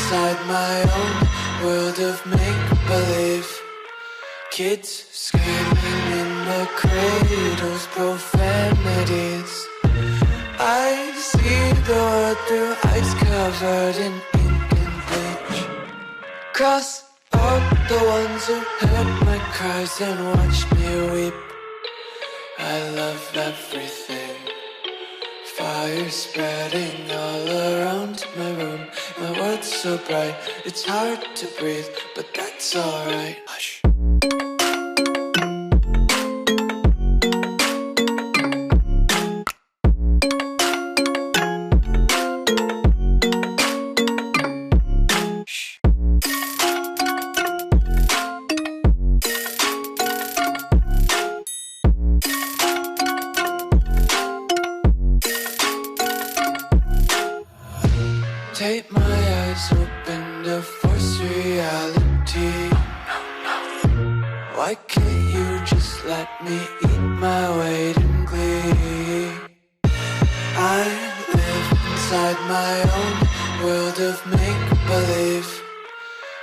inside my own world of make-believe. Kids screaming in their cradles, profanities. I see the world through ice covered in ink and bleach. Cross out the ones who heard my cries and watched me weep. I love everything. Fire spreading all around my room. My world's so bright, it's hard to breathe, but that's alright. Hush. Take my eyes open to force reality. Why can't you just let me eat my weight in glee? I live inside my own world of make-believe.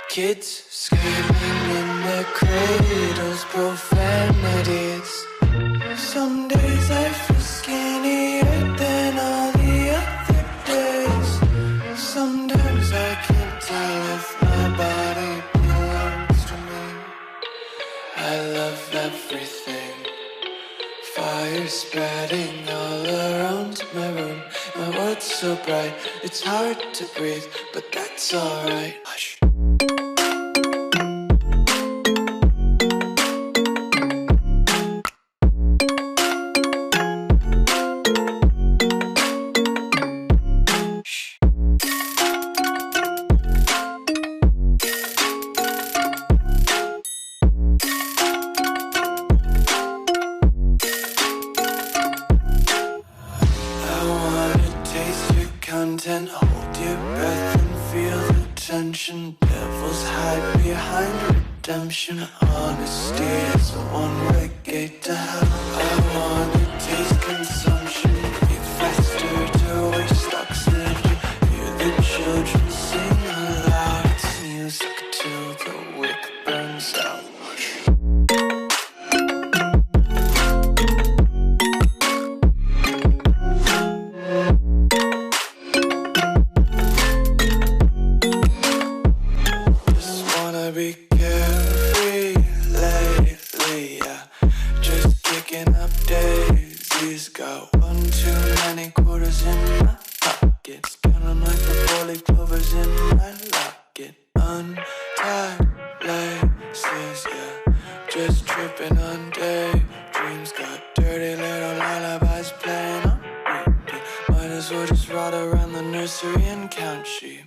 Kids screaming in their cradles, profanities. Some days I feel skinnier than all the other days. Sometimes I can't tell if my body belongs to me. I love everything. Fire spreading all around my room. My world's so bright, it's hard to breathe, but that's alright. Hush. Content, hold your breath and feel the tension. Devils hide behind redemption. Honesty is a one-way gate to hell. I wanna taste consumption. Breathe faster to waste oxygen. Hear the children sing aloud. It's music till the wick burns out. Be carefree lately, yeah. Just kicking up daisies. Got one too many quarters in my pockets. Counting like the four-leaf clovers in my locket. Untied laces, yeah. Just tripping on daydreams. Got dirty little lullabies playing on repeat. Might as well just ride around the nursery and count sheep.